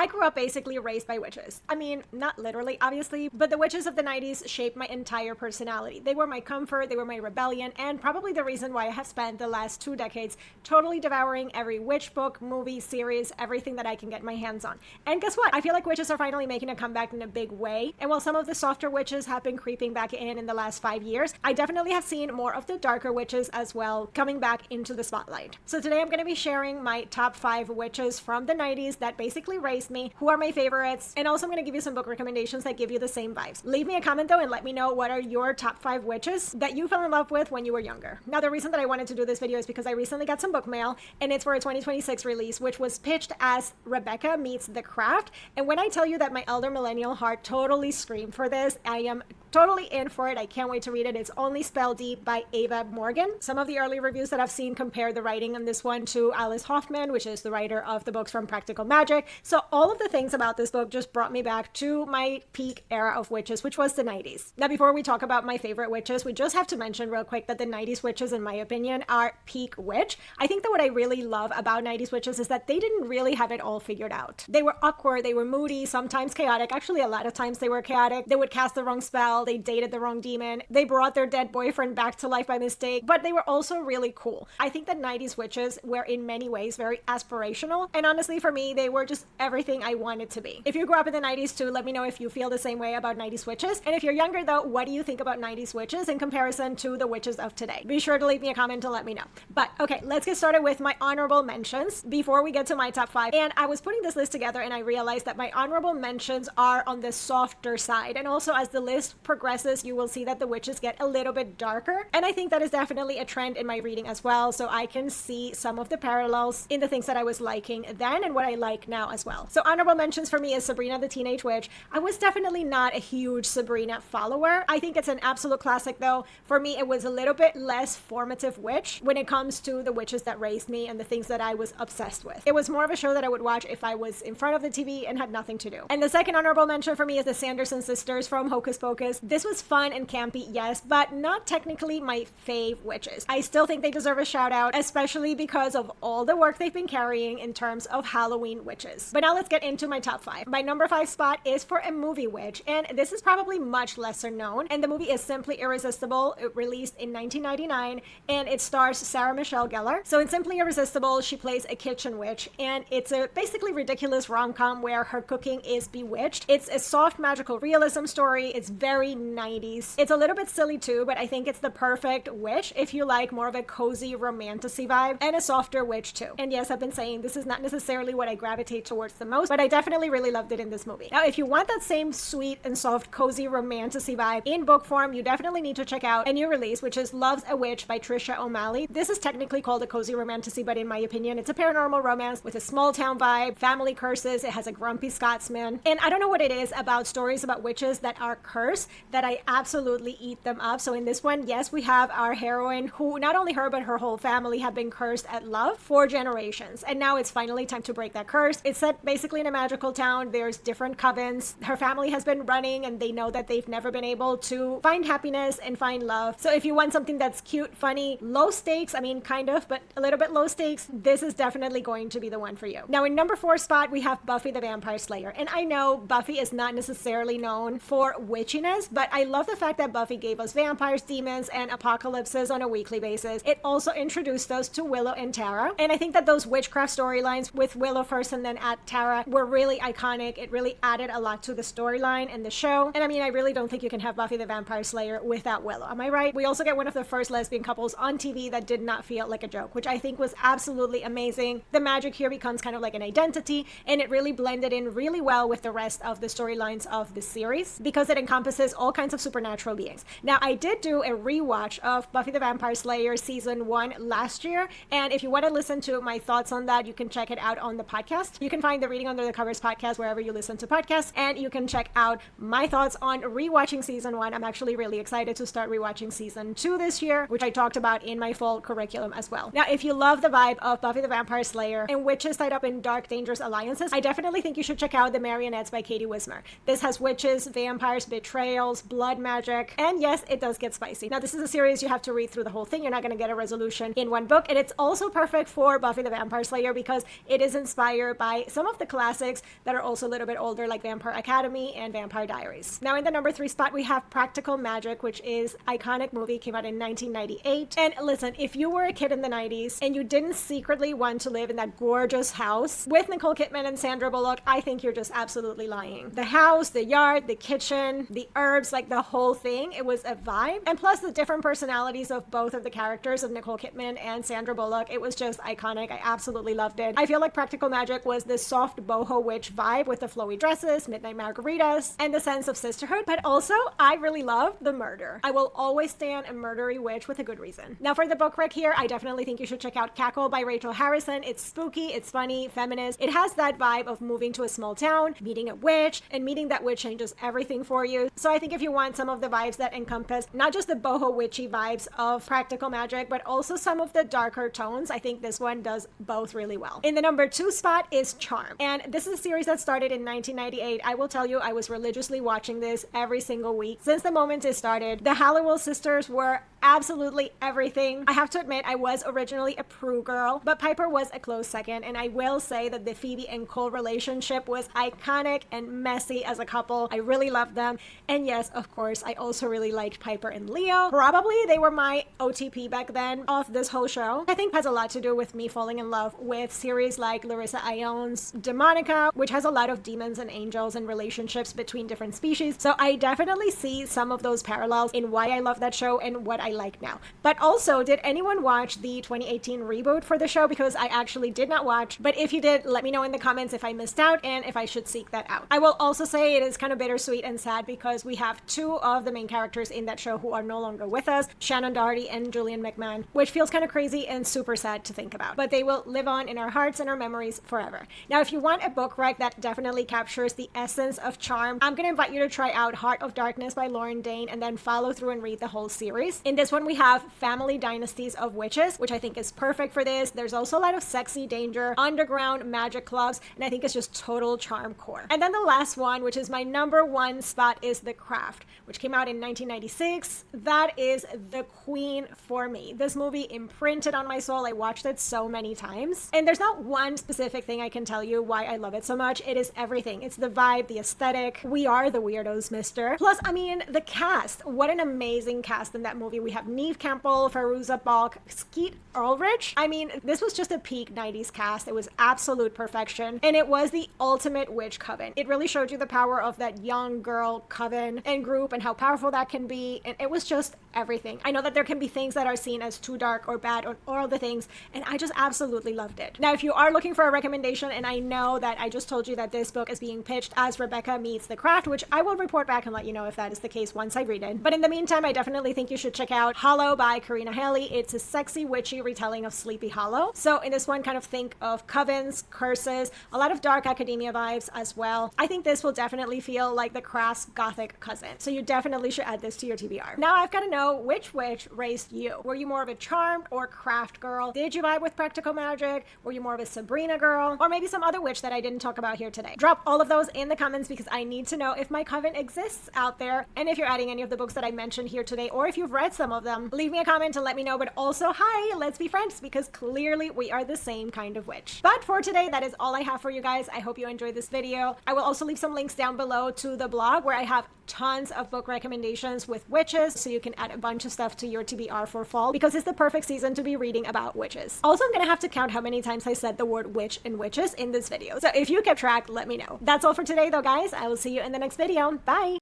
I grew up basically raised by witches. I mean, not literally, obviously, but the witches of the 90s shaped my entire personality. They were my comfort, they were my rebellion, and probably the reason why I have spent the last 2 decades totally devouring every witch book, movie, series, everything that I can get my hands on. And guess what? I feel like witches are finally making a comeback in a big way. And while some of the softer witches have been creeping back in the last 5 years, I definitely have seen more of the darker witches as well coming back into the spotlight. So today I'm going to be sharing my top 5 witches from the 90s that basically raised me, who are my favorites, and also I'm going to give you some book recommendations that give you the same vibes. Leave me a comment though and let me know what are your top 5 witches that you fell in love with when you were younger. Now the reason that I wanted to do this video is because I recently got some book mail and it's for a 2026 release, which was pitched as Rebecca Meets the Craft. And when I tell you that my elder millennial heart totally screamed for this, I am totally in for it. I can't wait to read it. It's Only Spell Deep by Ava Morgan. Some of the early reviews that I've seen compare the writing on this one to Alice Hoffman, which is the writer of the books from Practical Magic. So all of the things about this book just brought me back to my peak era of witches, which was the 90s. Now, before we talk about my favorite witches, we just have to mention real quick that the 90s witches, in my opinion, are peak witch. I think that what I really love about 90s witches is that they didn't really have it all figured out. They were awkward, they were moody, sometimes chaotic. Actually, a lot of times they were chaotic. They would cast the wrong spell, they dated the wrong demon, they brought their dead boyfriend back to life by mistake, but they were also really cool. I think that 90s witches were in many ways very aspirational, and honestly for me, they were just everything I wanted to be. If you grew up in the 90s too, let me know if you feel the same way about 90s witches, and if you're younger though, what do you think about 90s witches in comparison to the witches of today? Be sure to leave me a comment to let me know. But okay, let's get started with my honorable mentions before we get to my top 5. And I was putting this list together and I realized that my honorable mentions are on the softer side, and also as the list progresses, you will see that the witches get a little bit darker, and I think that is definitely a trend in my reading as well, so I can see some of the parallels in the things that I was liking then and what I like now as well. So honorable mentions for me is Sabrina the Teenage Witch. I was definitely not a huge Sabrina follower. I think it's an absolute classic though. For me, it was a little bit less formative witch when it comes to the witches that raised me and the things that I was obsessed with. It was more of a show that I would watch if I was in front of the TV and had nothing to do. And the second honorable mention for me is the Sanderson sisters from Hocus Pocus. This was fun and campy, yes, but not technically my fave witches. I still think they deserve a shout out, especially because of all the work they've been carrying in terms of Halloween witches. But now let's get into my top 5. My number 5 spot is for a movie witch, and this is probably much lesser known, and the movie is Simply Irresistible. It released in 1999, and it stars Sarah Michelle Gellar. So in Simply Irresistible, she plays a kitchen witch, and it's a basically ridiculous rom-com where her cooking is bewitched. It's a soft magical realism story. It's very 90s. It's a little bit silly too, but I think it's the perfect witch if you like more of a cozy romantasy vibe and a softer witch too. And yes, I've been saying this is not necessarily what I gravitate towards the most, but I definitely really loved it in this movie. Now, if you want that same sweet and soft cozy romantasy vibe in book form, you definitely need to check out a new release, which is Love's a Witch by Trisha O'Malley. This is technically called a cozy romantasy, but in my opinion, it's a paranormal romance with a small town vibe, family curses, it has a grumpy Scotsman, and I don't know what it is about stories about witches that are cursed that I absolutely eat them up. So in this one, yes, we have our heroine who, not only her but her whole family have been cursed at love for generations, and now it's finally time to break that curse. It's set basically in a magical town. There's different covens. Her family has been running and they know that they've never been able to find happiness and find love. So if you want something that's cute, funny, low stakes, I mean kind of, but a little bit low stakes, this is definitely going to be the one for you. Now in number 4 spot, we have Buffy the Vampire Slayer, and I know Buffy is not necessarily known for witchiness, but I love the fact that Buffy gave us vampires, demons, and apocalypses on a weekly basis. It also introduced us to Willow and Tara, and I think that those witchcraft storylines with Willow first and then at Tara were really iconic. It really added a lot to the storyline and the show, and I mean, I really don't think you can have Buffy the Vampire Slayer without Willow. Am I right? We also get one of the first lesbian couples on TV that did not feel like a joke, which I think was absolutely amazing. The magic here becomes kind of like an identity, and it really blended in really well with the rest of the storylines of the series because it encompasses all kinds of supernatural beings. Now, I did do a rewatch of Buffy the Vampire Slayer season 1 last year, and if you want to listen to my thoughts on that, you can check it out on the podcast. You can find the Reading Under the Covers podcast wherever you listen to podcasts, and you can check out my thoughts on rewatching season 1. I'm actually really excited to start rewatching season 2 this year, which I talked about in my fall curriculum as well. Now, if you love the vibe of Buffy the Vampire Slayer and witches tied up in dark, dangerous alliances, I definitely think you should check out The Marionettes by Katie Wismer. This has witches, vampires, betrayal, betrayals, blood magic, and yes, it does get spicy. Now, this is a series you have to read through the whole thing. You're not going to get a resolution in one book, and it's also perfect for Buffy the Vampire Slayer because it is inspired by some of the classics that are also a little bit older, like Vampire Academy and Vampire Diaries. Now, in the number 3 spot, we have Practical Magic, which is iconic movie, came out in 1998. And listen, if you were a kid in the 90s and you didn't secretly want to live in that gorgeous house with Nicole Kidman and Sandra Bullock, I think you're just absolutely lying. The house, the yard, the kitchen, the herbs, like the whole thing, it was a vibe. And plus the different personalities of both of the characters of Nicole Kidman and Sandra Bullock, it was just iconic. I absolutely loved it. I feel like Practical Magic was this soft boho witch vibe with the flowy dresses, midnight margaritas, and the sense of sisterhood. But also, I really love the murder. I will always stand a murdery witch with a good reason. Now, for the book rec here, I definitely think you should check out Cackle by Rachel Harrison. It's spooky, it's funny, feminist. It has that vibe of moving to a small town, meeting a witch, and meeting that witch changes everything for you. So I think if you want some of the vibes that encompass not just the boho witchy vibes of Practical Magic, but also some of the darker tones, I think this one does both really well. In the number 2 spot is Charm. And this is a series that started in 1998. I will tell you, I was religiously watching this every single week since the moment it started. The Halliwell sisters were absolutely everything. I have to admit, I was originally a Prue girl, but Piper was a close second, and I will say that the Phoebe and Cole relationship was iconic and messy as a couple. I really loved them. And yes, of course, I also really liked Piper and Leo. Probably they were my OTP back then of this whole show. I think has a lot to do with me falling in love with series like Larissa Ione's Demonica, which has a lot of demons and angels and relationships between different species. So I definitely see some of those parallels in why I love that show and what I like now. But also, did anyone watch the 2018 reboot for the show? Because I actually did not watch, but if you did, let me know in the comments if I missed out and if I should seek that out. I will also say it is kind of bittersweet and sad because we have 2 of the main characters in that show who are no longer with us, Shannon Doherty and Julian McMahon, which feels kind of crazy and super sad to think about. But they will live on in our hearts and our memories forever. Now, if you want a book rec that definitely captures the essence of Charm, I'm going to invite you to try out Heart of Darkness by Lauren Dane and then follow through and read the whole series. In this one, we have Family Dynasties of Witches, which I think is perfect for this. There's also a lot of sexy danger, underground magic clubs, and I think it's just total charm core. And then the last one, which is my number 1 spot, is The Craft, which came out in 1996. That is the queen for me. This movie imprinted on my soul. I watched it so many times. And there's not one specific thing I can tell you why I love it so much. It is everything. It's the vibe, the aesthetic. We are the weirdos, mister. Plus, I mean, the cast. What an amazing cast in that movie. We have Neve Campbell, Fairuza Balk, Skeet Ulrich. I mean, this was just a peak 90s cast. It was absolute perfection. And it was the ultimate witch coven. It really showed you the power of that young girl coven and group and how powerful that can be. And it was just everything. I know that there can be things that are seen as too dark or bad or all the things, and I just absolutely loved it. Now, if you are looking for a recommendation, and I know that I just told you that this book is being pitched as Rebecca meets The Craft, which I will report back and let you know if that is the case once I read it. But in the meantime, I definitely think you should check out Hollow by Karina Haley. It's a sexy, witchy retelling of Sleepy Hollow. So in this one, kind of think of covens, curses, a lot of dark academia vibes as well. I think this will definitely feel like the crass gothic cousin. So you definitely should add this to your TBR. Now I've got to know, which witch raised you? Were you more of a charmed or craft girl? Did you vibe with Practical Magic? Were you more of a Sabrina girl? Or maybe some other witch that I didn't talk about here today? Drop all of those in the comments because I need to know if my coven exists out there, and if you're adding any of the books that I mentioned here today, or if you've read some of them. Leave me a comment to let me know, but also, hi, let's be friends, because clearly we are the same kind of witch. But for today, that is all I have for you guys. I hope you enjoyed this video. I will also leave some links down below to the blog where I have tons of book recommendations with witches, so you can add a bunch of stuff to your TBR for fall, because it's the perfect season to be reading about witches. Also, I'm gonna have to count how many times I said the word witch and witches in this video. So if you kept track, let me know. That's all for today though, guys. I will see you in the next video. Bye!